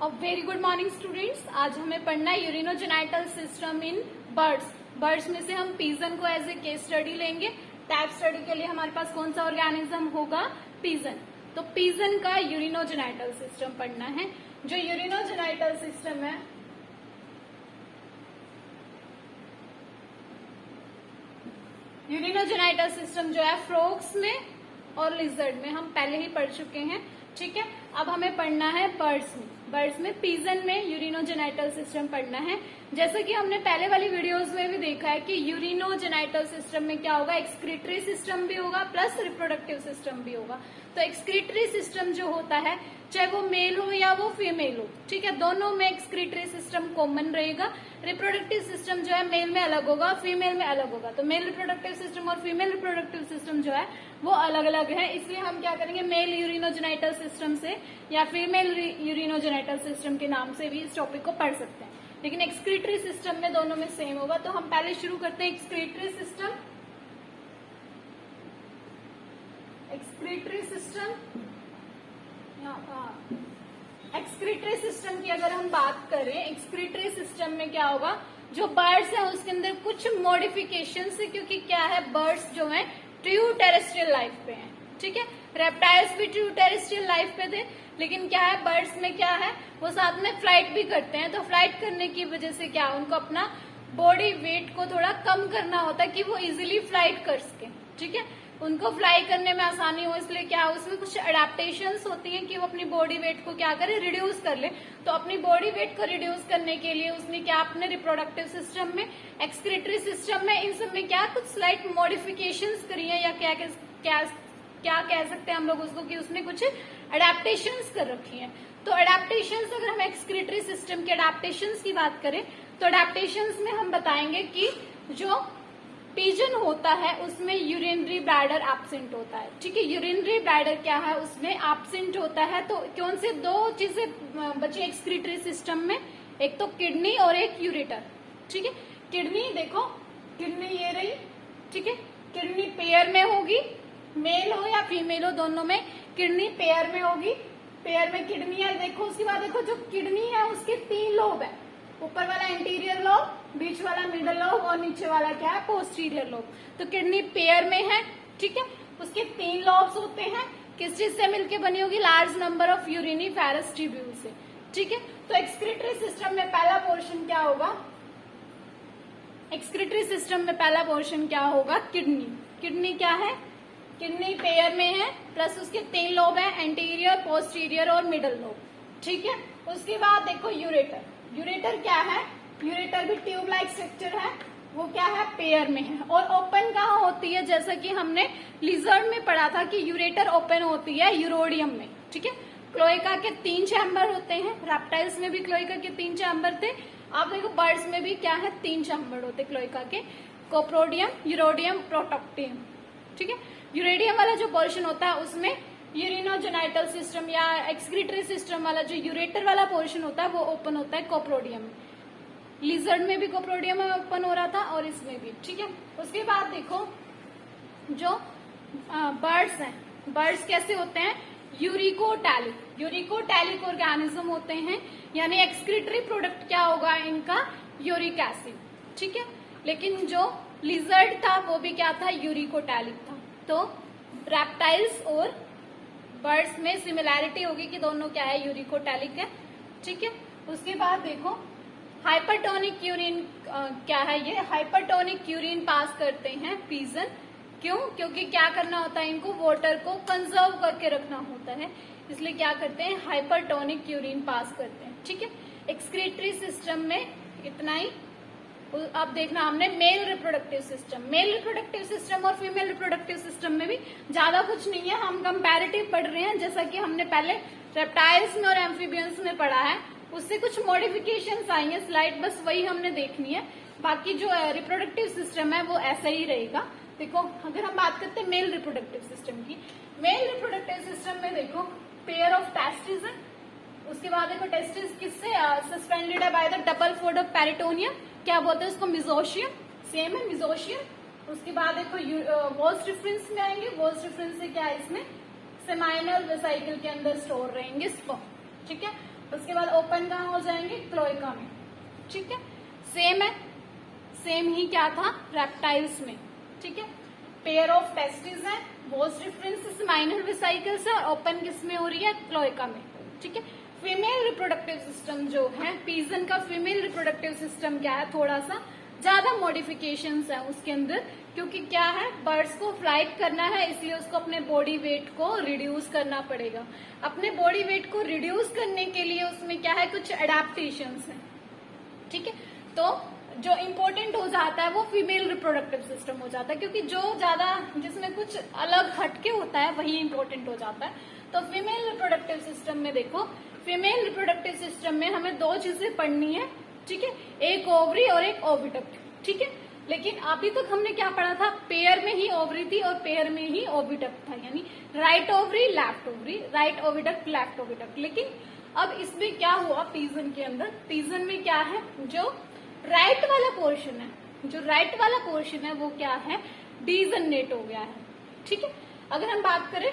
Very good morning students. आज हमें पढ़ना है urinogenital system in birds. Birds में से हम पीजन को एज ए केस स्टडी लेंगे। टाइप स्टडी के लिए हमारे पास कौन सा ऑर्गेनिज्म होगा? पीजन। तो पीजन का यूरिनोजेनाइटल सिस्टम पढ़ना है। जो यूरिनोजेनाइटल सिस्टम है, यूरिनोजेनाइटल सिस्टम जो है फ्रॉग्स में और लिजर्ड में हम पहले ही पढ़ चुके हैं। ठीक है, अब हमें पढ़ना है बर्ड्स में। बर्ड्स में पीजन में यूरिनोजेनाइटल सिस्टम पढ़ना है। जैसे कि हमने पहले वाली वीडियोस में भी देखा है कि यूरिनोजेनाइटल सिस्टम में क्या होगा, एक्सक्रीटरी सिस्टम भी होगा प्लस रिप्रोडक्टिव सिस्टम भी होगा। तो एक्सक्रीटरी सिस्टम जो होता है, चाहे वो मेल हो या वो फीमेल हो, ठीक है, दोनों में एक्सक्रीटरी सिस्टम कॉमन रहेगा। रिप्रोडक्टिव सिस्टम जो है मेल में अलग होगा, फीमेल में अलग होगा। तो मेल रिप्रोडक्टिव सिस्टम और फीमेल रिप्रोडक्टिव सिस्टम जो है वो अलग अलग है। इसलिए हम क्या करेंगे, मेल यूरिनोजेनाइटल सिस्टम से या फीमेल यूरिनोजेनाइटल सिस्टम के नाम से भी इस टॉपिक को पढ़ सकते हैं, लेकिन एक्सक्रीटरी सिस्टम में दोनों में सेम होगा। तो हम पहले शुरू करते हैं excretory system. Excretory system, excretory system की अगर हम बात करें, एक्सक्रीटरी सिस्टम में क्या होगा, जो बर्ड्स हैं उसके अंदर कुछ मॉडिफिकेशन है, क्योंकि क्या है, बर्ड्स जो हैं ट्रू टेरेस्ट्रियल लाइफ पे हैं। ठीक है, रेप्टाइल्स भी ट्रू टेरेस्ट्रियल लाइफ पे थे, लेकिन क्या है, बर्ड्स में क्या है, वो साथ में फ्लाइट भी करते हैं। तो फ्लाइट करने की वजह से क्या, उनको अपना बॉडी वेट को थोड़ा कम करना होता है कि वो इजिली फ्लाइट कर सके। ठीक है, उनको फ्लाई करने में आसानी हो, इसलिए क्या उसमें कुछ अडेप्टेशंस होती हैं कि वो अपनी बॉडी वेट को क्या करे, रिड्यूस कर ले। तो अपनी बॉडी वेट को रिड्यूस करने के लिए उसने क्या, अपने रिप्रोडक्टिव सिस्टम में, एक्सक्रीटरी सिस्टम में, इन सब में क्या कुछ स्लाइट मॉडिफिकेशंस करी है, या क्या कह सकते हैं हम लोग उसको, कि उसने कुछ अडेप्टेशंस कर रखी हैं। तो अडेप्टेशंस, अगर हम एक्सक्रीटरी सिस्टम के अडेप्टेशंस की बात करें तो अडेप्टेशंस में हम बताएंगे कि जो पीजन होता है उसमें यूरिनरी ब्लैडर एब्सेंट होता है। ठीक है, यूरिनरी ब्लैडर क्या है, उसमें एब्सेंट होता है। तो कौन से दो चीजें बची एक्सक्रीटरी सिस्टम में, एक तो किडनी और एक यूरेटर। ठीक है, किडनी देखो, किडनी ये रही। ठीक है, किडनी पेयर में होगी, मेल हो या फीमेल हो, दोनों में किडनी पेयर में होगी। पेयर में किडनी है, देखो उसके बाद देखो जो किडनी है उसके 3 लोब है, ऊपर वाला एंटीरियर लोब, बीच वाला मिडल लोब और नीचे वाला क्या है, पोस्टीरियर लोब। तो किडनी पेयर में है। ठीक है, उसके 3 लोब्स होते हैं। किस चीज से मिलकर बनी होगी, large number of uriniferous tubule से। ठीक है, तो एक्सक्रीटरी सिस्टम में पहला पोर्शन क्या होगा, एक्सक्रीटरी सिस्टम में पहला पोर्शन क्या होगा, किडनी। किडनी क्या है, किडनी पेयर में है, प्लस उसके 3 लोब है, एंटीरियर, पोस्टीरियर और मिडल लोब। ठीक है, उसके बाद देखो यूरेटर। यूरेटर क्या है, यूरेटर भी ट्यूब लाइक स्ट्रक्चर है, वो क्या है, पेयर में है। और ओपन कहाँ होती है, जैसा कि हमने लिजर्ड में पढ़ा था कि यूरेटर ओपन होती है यूरोडियम में। ठीक है, क्लोएका के 3 चैम्बर होते हैं, रेप्टाइल्स में भी क्लोएका के 3 चैम्बर थे। आप देखो बर्ड्स में भी क्या है, 3 चैम्बर होते क्लोएका के, कोप्रोडियम, यूरोडियम, प्रोटोक्टियम। ठीक है, यूरेडियम वाला जो पोर्शन होता है उसमें यूरिनोजेनाइटल सिस्टम या एक्सक्रीटरी सिस्टम वाला जो यूरेटर वाला पोर्शन होता है वो ओपन होता है कोप्रोडियम में। लिजर्ड में भी कोप्रोडियम में ओपन हो रहा था और इसमें भी। ठीक है, उसके बाद देखो जो बर्ड्स हैं, बर्ड्स कैसे होते हैं, यूरिकोटैलिक। यूरिकोटैलिक ऑर्गेनिज्म होते हैं, यानी एक्सक्रीटरी प्रोडक्ट क्या होगा इनका, यूरिक एसिड। ठीक है, लेकिन जो लिजर्ड था वो भी क्या था, यूरिकोटैलिक था। तो रेप्टाइल्स और बर्ड्स में सिमिलैरिटी होगी कि दोनों क्या है, यूरिकोटैलिक है। ठीक है, उसके बाद देखो हाइपरटोनिक यूरिन क्या है, ये हाइपरटोनिक यूरिन पास करते हैं पीजन। क्यों, क्योंकि क्या करना होता है, इनको वाटर को कंजर्व करके रखना होता है, इसलिए क्या करते हैं, हाइपरटोनिक यूरिन पास करते हैं। ठीक है, एक्सक्रीटरी सिस्टम में इतना ही। अब देखना हमने male reproductive system, male reproductive system और फीमेल रिप्रोडक्टिव सिस्टम में भी ज्यादा कुछ नहीं है, हम कंपैरेटिव पढ़ रहे हैं, जैसा कि हमने पहले रेप्टाइल्स में और एम्फीबियंस में पढ़ा है, उससे कुछ मॉडिफिकेशंस आई हैं स्लाइड, बस वही हमने देखनी है। बाकी जो रिप्रोडक्टिव सिस्टम है वो ऐसा ही रहेगा। देखो अगर हम बात करते हैं मेल रिप्रोडक्टिव सिस्टम की, मेल रिप्रोडक्टिव सिस्टम में देखो पेयर ऑफ टेस्टिस है, उसके बाद देखो टेस्टिस किससे सस्पेंडेड है, by the double fold of peritoneum, क्या बोलते हैं उसको, मिजोशियम, सेम है मिजोशियम। उसके बाद देखो वॉल्स डिफरेंस में आएंगे, वॉल्स डिफरेंस से क्या है, इसमें सेमाइनल वेसिकल के अंदर स्टोर रहेंगे स्पर्म। ठीक है, उसके बाद ओपन कहाँ हो जाएंगे, क्लोएका में। ठीक है, सेम ही क्या था रेप्टाइल्स में। ठीक है, पेयर ऑफ टेस्टिस है, वॉस डिफरेंसेस माइनर वेसिकल्स है, ओपन किस में हो रही है, क्लोएका में। ठीक है, फीमेल रिप्रोडक्टिव सिस्टम जो है पीजन का, फीमेल रिप्रोडक्टिव सिस्टम क्या है, थोड़ा सा ज्यादा मॉडिफिकेशंस है उसके अंदर, क्योंकि क्या है बर्ड्स को फ्लाइट करना है, इसलिए उसको अपने बॉडी वेट को रिड्यूस करना पड़ेगा। अपने बॉडी वेट को रिड्यूस करने के लिए उसमें क्या है, कुछ एडेप्टेशंस है। ठीक है, तो जो इम्पोर्टेंट हो जाता है वो फीमेल रिप्रोडक्टिव सिस्टम हो जाता है, क्योंकि जो ज्यादा जिसमें कुछ अलग हटके होता है वही इम्पोर्टेंट हो जाता है। तो फीमेल रिप्रोडक्टिव सिस्टम में देखो, फीमेल रिप्रोडक्टिव सिस्टम में हमें दो चीजें पढ़नी है। ठीक है, एक ओवरी और एक ओविडक्ट। ठीक है, लेकिन अभी तक हमने क्या पढ़ा था, पेयर में ही ओवरी थी और पेयर में ही ओविडक्ट था, यानी right ovary left ovary, right oviduct left oviduct. लेकिन अब इसमें क्या हुआ पीजन के अंदर, पीजन में क्या है, जो राइट वाला पोर्शन है, जो राइट वाला पोर्शन है वो क्या है, डीजनरेट हो गया है। ठीक है, अगर हम बात करें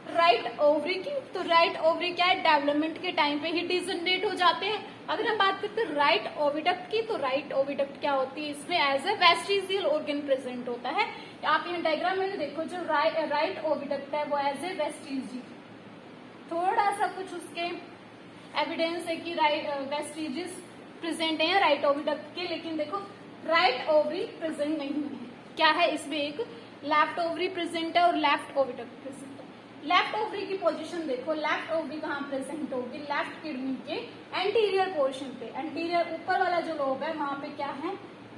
राइट ओवरी की, तो राइट ओवरी क्या है, डेवलपमेंट के टाइम पे ही डीजनरेट हो जाते हैं। अगर हम बात करते हैं राइट ओविडक्ट की, तो राइट ओविडक्ट क्या होती है, इसमें as a vestigial organ present होता है। आप यहाँ डायग्राम में देखो, जो राइट ओविडक्ट है वो एज ए वेस्टिजियल, थोड़ा सा कुछ उसके एविडेंस है कि वेस्टिजेस प्रेजेंट है राइट ओविडक्ट के, लेकिन देखो राइट ओवरी प्रेजेंट नहीं है। क्या है इसमें, एक लेफ्ट ओवरी प्रेजेंट है और लेफ्ट ओविडक्ट प्रेजेंट है। लेफ्ट ओवरी की पोजीशन देखो, लेफ्ट ओवरी कहाँ प्रेजेंट होगी, लेफ्ट किडनी के एंटीरियर पोर्शन पे, एंटीरियर ऊपर वाला जो लोब है वहां पे क्या है,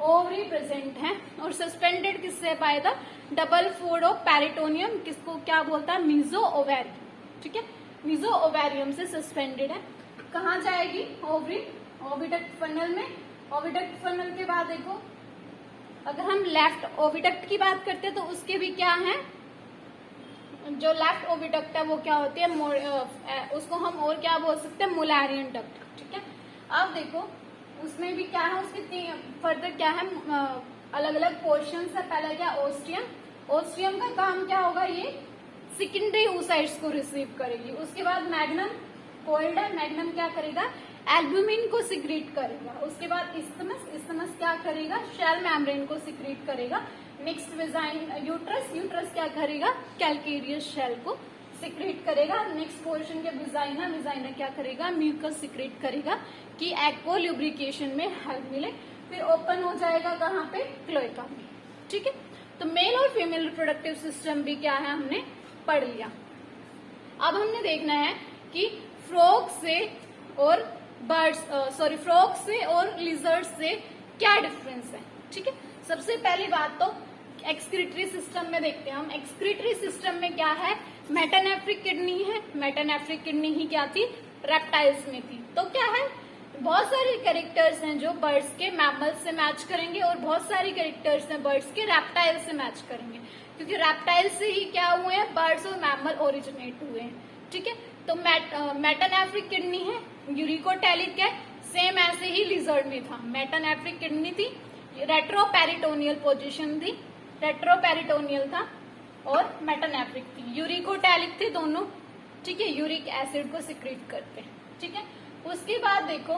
ओवरी प्रेजेंट है। और सस्पेंडेड किससे by the double fold of peritoneum, किसको क्या बोलता है, मीजो ओवेरियम। ठीक है, मीजो ओवेरियम से सस्पेंडेड है। कहाँ जाएगी ओवरी, ओविडक्ट फनल में। ओविडक्ट फनल के बाद देखो, अगर हम लेफ्ट ओविडक्ट की बात करते हैं तो उसके भी क्या है, जो लेफ्ट ओविडक्ट है वो क्या होती है, उसको हम और क्या बोल सकते हैं, मुलारियन डक्ट। ठीक है, अब देखो उसमें भी क्या है, उसके फर्दर क्या है, अलग अलग पोर्शन है। पहला क्या, ओस्टियम। ओस्टियम का काम क्या होगा, ये सेकेंडरी oocytes को रिसीव करेगी। उसके बाद मैग्नम, कोल्ड है, मैग्नम क्या करेगा, एल्बुमिन को सिक्रीट करेगा। उसके बाद इस्थमस, इस्थमस क्या करेगा, शेल मेम्ब्रेन को सिक्रीट करेगा। नेक्स्ट विजाइन यूट्रस, यूट्रस क्या करेगा, कैल्केरियस शेल को सिक्रीट करेगा। नेक्स्ट पोर्शन के विजाइना, विजाइना क्या करेगा, म्यूकस सिक्रीट करेगा कि एग को ल्यूब्रिकेशन में हेल्प मिले। फिर ओपन हो जाएगा कहाँ पे, क्लोएका में। ठीक है, तो मेल और फीमेल रिप्रोडक्टिव सिस्टम भी क्या है हमने पढ़ लिया। अब हमने देखना है कि फ्रॉग से और बर्ड्स, फ्रॉग से और लिजर्ड से क्या डिफरेंस है। ठीक है, सबसे पहली बात तो एक्सक्रीटरी सिस्टम में देखते हैं हम। एक्सक्रीटरी सिस्टम में क्या है, मेटानेफ्रिक किडनी है। मेटानेफ्रिक किडनी ही क्या थी, रेप्टाइल्स में थी। तो क्या है, बहुत सारे कैरेक्टर्स हैं जो बर्ड्स के मैमल्स से मैच करेंगे और बहुत सारे कैरेक्टर्स हैं बर्ड्स के रेप्टाइल से मैच करेंगे, क्योंकि रेप्टाइल से ही क्या हुए हैं, बर्ड्स और मैमल ओरिजिनेट हुए हैं। ठीक है, तो मेटानेफ्रिक किडनी है, यूरिकोटैलिक है, सेम ऐसे ही लिजर्ड में था। मेटानेफ्रिक किडनी थी, रेट्रोपेरिटोनियल पोजीशन थी, रेट्रोपेरिटोनियल था, और मेटानेफ्रिक थी, यूरिकोटैलिक थे दोनों। ठीक है, यूरिक एसिड को सिक्रीट करते हैं। ठीक है, उसके बाद देखो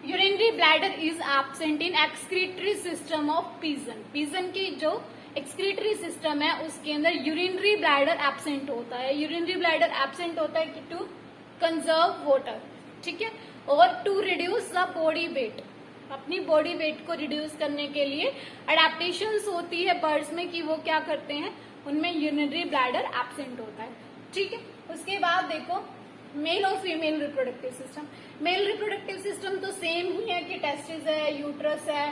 urinary bladder is absent in excretory system of pigeon. Pigeon की जो एक्सक्रीटरी सिस्टम है उसके अंदर यूरिनरी ब्लैडर एब्सेंट होता है। यूरिनरी ब्लैडर एब्सेंट होता है कि टू कंजर्व वाटर। ठीक है, और to reduce the body weight, अपनी बॉडी वेट को रिड्यूस करने के लिए अडेप्टेशंस होती है बर्ड्स में कि वो क्या करते हैं, उनमें यूरिनरी ब्लैडर एब्सेंट होता है। ठीक है, उसके बाद देखो मेल और female reproductive system. Male reproductive system तो सेम ही है कि टेस्टिस है, यूट्रस है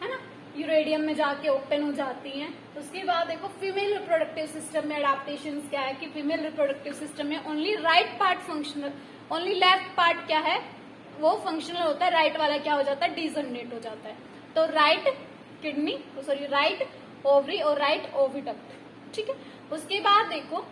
ना, यूरेडियम में जाके ओपन हो जाती हैं। उसके बाद देखो फीमेल रिप्रोडक्टिव सिस्टम में अडेप्टेशंस क्या है कि फीमेल रिप्रोडक्टिव सिस्टम में only right part functional, only left part क्या है वो फंक्शनल होता है, राइट वाला क्या हो जाता है, डिजनरेट हो जाता है। तो right kidney, sorry right ovary और राइट ओविडक्ट। ठीक है, उसके बाद देखो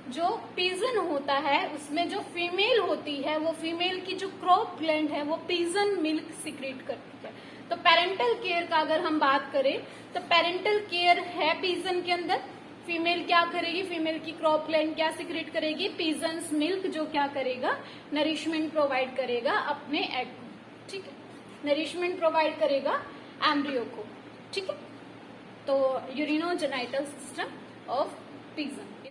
जो पीजन होता है उसमें जो फीमेल होती है वो फीमेल की जो क्रॉप ग्लैंड है वो पीजन मिल्क सिक्रेट करती है। तो पेरेंटल केयर का अगर हम बात करें तो पेरेंटल केयर है पीजन के अंदर, फीमेल क्या करेगी, फीमेल की क्रॉप ग्लैंड क्या सिक्रेट करेगी, पीजन्स मिल्क, जो क्या करेगा, नरिशमेंट प्रोवाइड करेगा अपने एग को, ठीक है, नरिशमेंट प्रोवाइड करेगा एम्ब्रियो को, ठीक है। तो यूरिनोजेनाइटल सिस्टम ऑफ पिजन।